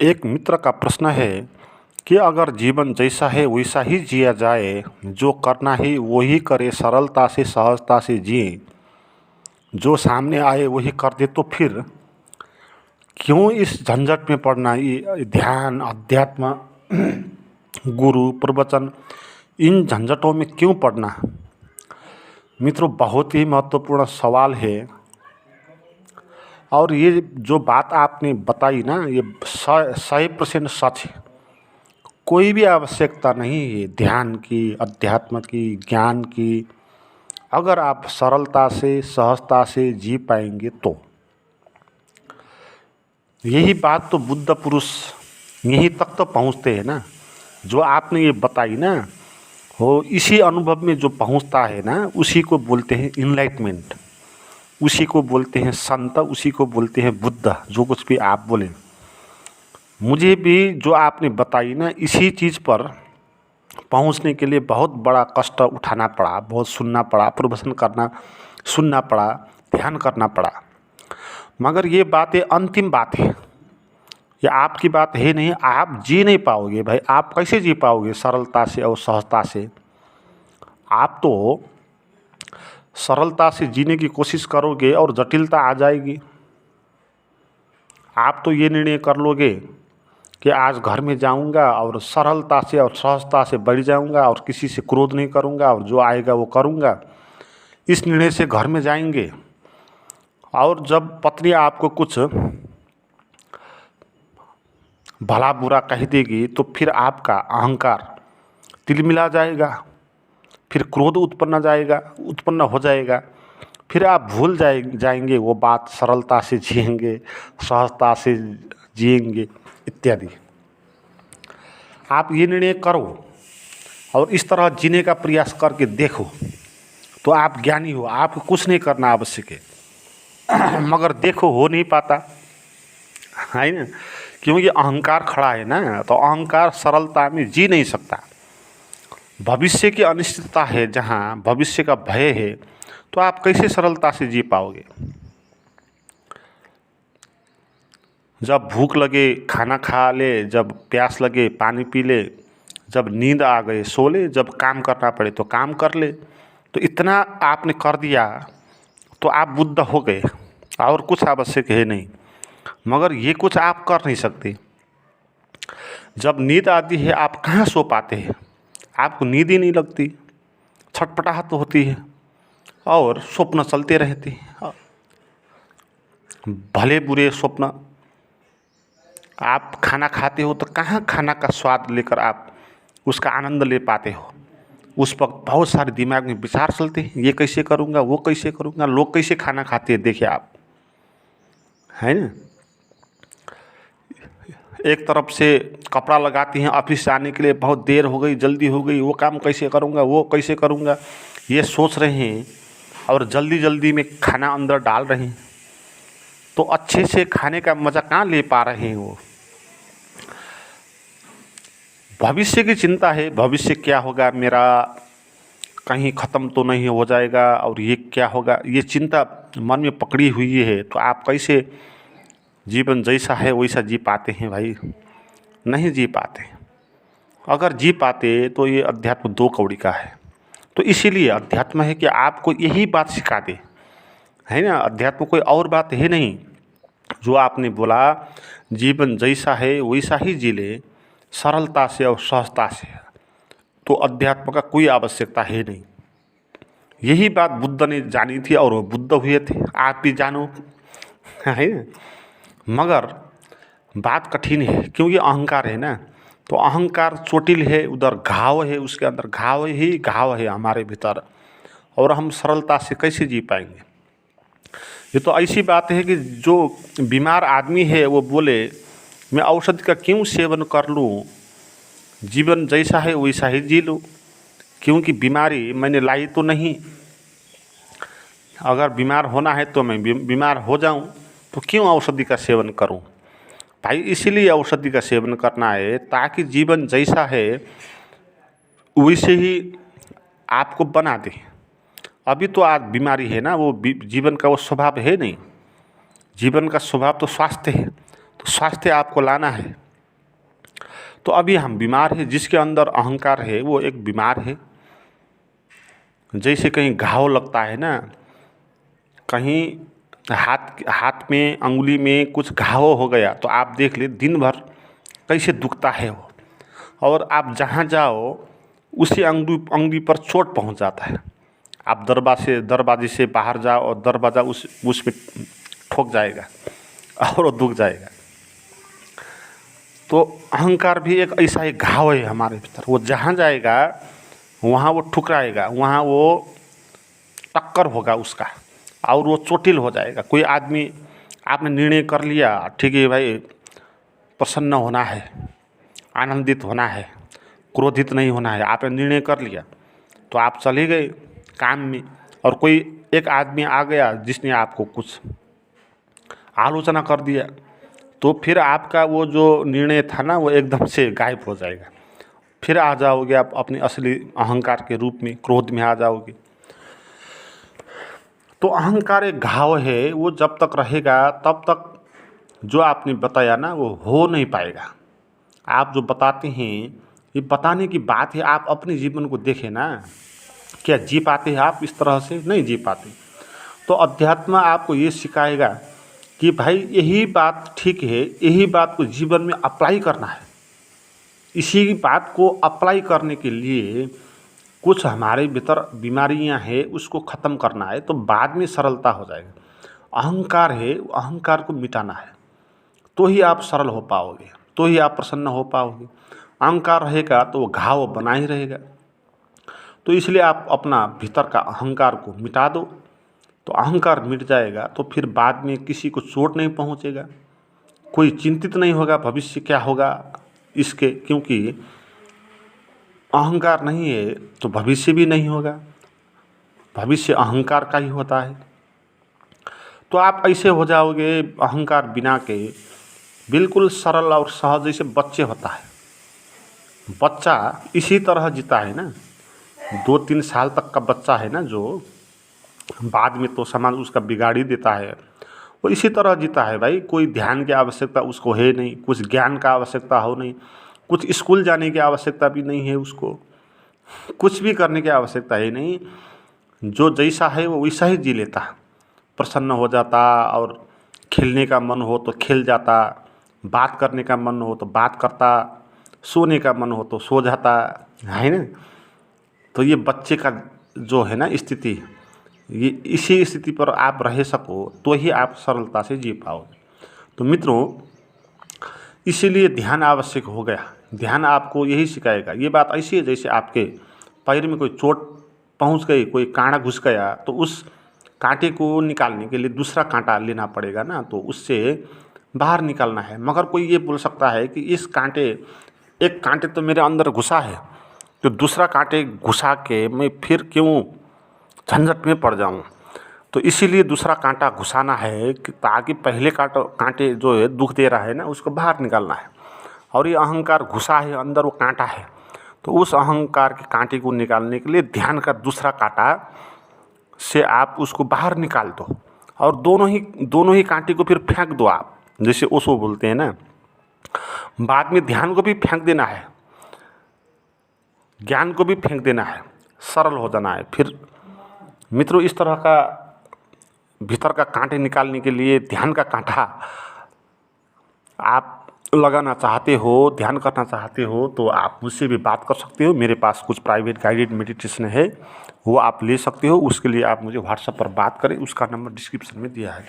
एक मित्र का प्रश्न है कि अगर जीवन जैसा है वैसा ही जिया जाए, जो करना है वही करे, सरलता से सहजता से जिए, जो सामने आए वही कर दे, तो फिर क्यों इस झंझट में पड़ना। ये ध्यान, अध्यात्म, गुरु, प्रवचन, इन झंझटों में क्यों पड़ना। मित्रों, बहुत ही महत्वपूर्ण सवाल है। और ये जो बात आपने बताई ना, ये 100% सच है। कोई भी आवश्यकता नहीं है ध्यान की, अध्यात्म की, ज्ञान की, अगर आप सरलता से सहजता से जी पाएंगे तो। यही बात तो बुद्ध पुरुष यहीं तक तो पहुँचते हैं ना। जो आपने ये बताई ना, वो इसी अनुभव में जो पहुँचता है ना, उसी को बोलते हैं इनलाइटमेंट, उसी को बोलते हैं संत, उसी को बोलते हैं बुद्ध। जो कुछ भी आप बोले, मुझे भी जो आपने बताई ना, इसी चीज़ पर पहुंचने के लिए बहुत बड़ा कष्ट उठाना पड़ा, बहुत सुनना पड़ा, प्रवचन करना, सुनना पड़ा, ध्यान करना पड़ा। मगर ये बातें अंतिम बात है, ये आपकी बात है नहीं। आप जी नहीं पाओगे भाई। आप कैसे जी पाओगे सरलता से और सहजता से। आप तो सरलता से जीने की कोशिश करोगे और जटिलता आ जाएगी। आप तो ये निर्णय कर लोगे कि आज घर में जाऊंगा और सरलता से और सहजता से बैठ जाऊंगा और किसी से क्रोध नहीं करूंगा और जो आएगा वो करूंगा। इस निर्णय से घर में जाएंगे और जब पत्नी आपको कुछ भला बुरा कह देगी तो फिर आपका अहंकार तिलमिला जाएगा, फिर क्रोध उत्पन्न हो जाएगा। फिर आप भूल जाएंगे वो बात, सरलता से जिएंगे, सहजता से जिएंगे इत्यादि। आप ये निर्णय करो और इस तरह जीने का प्रयास करके देखो तो आप ज्ञानी हो। आपको कुछ नहीं करना आवश्यक है। मगर देखो हो नहीं पाता है ना, क्योंकि अहंकार खड़ा है ना। तो अहंकार सरलता में जी नहीं सकता। भविष्य की अनिश्चितता है, जहाँ भविष्य का भय है, तो आप कैसे सरलता से जी पाओगे। जब भूख लगे खाना खा ले, जब प्यास लगे पानी पी ले, जब नींद आ गए सो ले, जब काम करना पड़े तो काम कर ले। तो इतना आपने कर दिया तो आप बुद्ध हो गए और कुछ आवश्यक है नहीं। मगर ये कुछ आप कर नहीं सकते। जब नींद आती है आप कहाँ सो पाते हैं। आपको नींद ही नहीं लगती, छटपटाहट तो होती है और स्वप्न चलते रहते हैं, भले बुरे स्वप्न। आप खाना खाते हो तो कहाँ खाना का स्वाद लेकर आप उसका आनंद ले पाते हो। उस वक्त बहुत सारे दिमाग में विचार चलते हैं, ये कैसे करूँगा, वो कैसे करूँगा। लोग कैसे खाना खाते हैं देखिए आप, है ना। एक तरफ से कपड़ा लगाती हैं, ऑफिस जाने के लिए बहुत देर हो गई, जल्दी हो गई, वो काम कैसे करूँगा, वो कैसे करूँगा, ये सोच रहे हैं और जल्दी जल्दी में खाना अंदर डाल रहे हैं। तो अच्छे से खाने का मज़ा कहाँ ले पा रहे हैं वो। भविष्य की चिंता है, भविष्य क्या होगा मेरा, कहीं ख़त्म तो नहीं हो जाएगा, और ये क्या होगा, ये चिंता मन में पकड़ी हुई है। तो आप कैसे जीवन जैसा है वैसा जी पाते हैं भाई। नहीं जी पाते। अगर जी पाते तो ये अध्यात्म दो कौड़ी का है। तो इसीलिए अध्यात्म है कि आपको यही बात सिखा दे, है ना। अध्यात्म कोई और बात है नहीं। जो आपने बोला जीवन जैसा है वैसा ही जी ले, सरलता से और सहजता से, तो अध्यात्म का कोई आवश्यकता है नहीं। यही बात बुद्ध ने जानी थी और वो बुद्ध हुए थे। आप भी जानो, है ना। मगर बात कठिन है क्योंकि अहंकार है ना। तो अहंकार चोटिल है, उधर घाव है, उसके अंदर घाव ही घाव है हमारे भीतर। और हम सरलता से कैसे जी पाएंगे। ये तो ऐसी बात है कि जो बीमार आदमी है वो बोले मैं औषधि का क्यों सेवन कर लूँ, जीवन जैसा है वैसा ही जी लूँ, क्योंकि बीमारी मैंने लाई तो नहीं। अगर बीमार होना है तो मैं बीमार हो जाऊँ, तो क्यों औषधि का सेवन करूं। भाई इसीलिए औषधि का सेवन करना है ताकि जीवन जैसा है वैसे ही आपको बना दे। अभी तो आज बीमारी है ना, वो जीवन का वो स्वभाव है नहीं। जीवन का स्वभाव तो स्वास्थ्य है। तो स्वास्थ्य आपको लाना है। तो अभी हम बीमार है, जिसके अंदर अहंकार है वो एक बीमार है। जैसे कहीं घाव लगता है ना, कहीं हाथ में अंगुली में कुछ घाव हो गया तो आप देख ले दिन भर कैसे दुखता है वो, और आप जहाँ जाओ उसी अंगुली पर चोट पहुँच जाता है। आप दरवाजे से बाहर जाओ और दरवाज़ा उस पे ठोक जाएगा और वो दुख जाएगा। तो अहंकार भी एक ऐसा ही घाव है हमारे भीतर, वो जहाँ जाएगा वहाँ वो ठुकराएगा, वहाँ वो टक्कर होगा उसका और वो चोटिल हो जाएगा। कोई आदमी, आपने निर्णय कर लिया, ठीक है भाई, प्रसन्न होना है, आनंदित होना है, क्रोधित नहीं होना है, आपने निर्णय कर लिया तो आप चले गए काम में, और कोई एक आदमी आ गया जिसने आपको कुछ आलोचना कर दिया, तो फिर आपका वो जो निर्णय था ना वो एकदम से गायब हो जाएगा। फिर आ जाओगे आप अपने असली अहंकार के रूप में, क्रोध में आ जाओगे। तो अहंकार एक घाव है, वो जब तक रहेगा तब तक जो आपने बताया ना वो हो नहीं पाएगा। आप जो बताते हैं ये बताने की बात है, आप अपने जीवन को देखें ना, क्या जी पाते हैं आप इस तरह से? नहीं जी पाते। तो अध्यात्म आपको ये सिखाएगा कि भाई यही बात ठीक है, यही बात को जीवन में अप्लाई करना है। इसी बात को अप्लाई करने के लिए कुछ हमारे भीतर बीमारियां हैं, उसको ख़त्म करना है, तो बाद में सरलता हो जाएगा। अहंकार है, अहंकार को मिटाना है, तो ही आप सरल हो पाओगे, तो ही आप प्रसन्न हो पाओगे। अहंकार रहेगा तो वो घाव बना ही रहेगा। तो इसलिए आप अपना भीतर का अहंकार को मिटा दो, तो अहंकार मिट जाएगा तो फिर बाद में किसी को चोट नहीं पहुंचेगा, कोई चिंतित नहीं होगा भविष्य क्या होगा इसके, क्योंकि अहंकार नहीं है तो भविष्य भी नहीं होगा, भविष्य अहंकार का ही होता है। तो आप ऐसे हो जाओगे अहंकार बिना के, बिल्कुल सरल और सहज, जैसे बच्चे होता है। बच्चा इसी तरह जीता है ना, 2-3 साल तक का बच्चा है ना, जो बाद में तो समाज उसका बिगाड़ ही देता है, वो इसी तरह जीता है भाई। कोई ध्यान की आवश्यकता उसको है नहीं, कुछ ज्ञान का आवश्यकता हो नहीं, कुछ स्कूल जाने की आवश्यकता भी नहीं है उसको, कुछ भी करने की आवश्यकता है नहीं। जो जैसा है वो वैसा ही जी लेता, प्रसन्न हो जाता, और खेलने का मन हो तो खेल जाता, बात करने का मन हो तो बात करता, सोने का मन हो तो सो जाता है ना। तो ये बच्चे का जो है ना स्थिति, ये इसी स्थिति पर आप रह सको तो ही आप सरलता से जी पाओगे। तो मित्रों, इसीलिए ध्यान आवश्यक हो गया। ध्यान आपको यही सिखाएगा। ये बात ऐसी है जैसे आपके पैर में कोई चोट पहुंच गई, कोई कांटा घुस गया, तो उस कांटे को निकालने के लिए दूसरा कांटा लेना पड़ेगा ना, तो उससे बाहर निकालना है। मगर कोई ये बोल सकता है कि एक कांटे तो मेरे अंदर घुसा है, तो दूसरा कांटे घुसा के मैं फिर क्यों झंझट में पड़ जाऊं। तो इसीलिए दूसरा कांटा घुसाना है कि ताकि पहले कांटे जो है दुख दे रहा है ना, उसको बाहर निकालना है। और ये अहंकार घुसा है अंदर, वो कांटा है, तो उस अहंकार के कांटे को निकालने के लिए ध्यान का दूसरा कांटा से आप उसको बाहर निकाल दो, और दोनों ही कांटे को फिर फेंक दो आप, जैसे ओशो बोलते हैं ना। बाद में ध्यान को भी फेंक देना है, ज्ञान को भी फेंक देना है, सरल हो जाना है। फिर मित्रों, इस तरह का भीतर का कांटे निकालने के लिए ध्यान का कांटा आप लगाना चाहते हो, ध्यान करना चाहते हो, तो आप मुझसे भी बात कर सकते हो। मेरे पास कुछ प्राइवेट गाइडेड मेडिटेशन है, वो आप ले सकते हो। उसके लिए आप मुझे व्हाट्सएप पर बात करें, उसका नंबर डिस्क्रिप्शन में दिया है।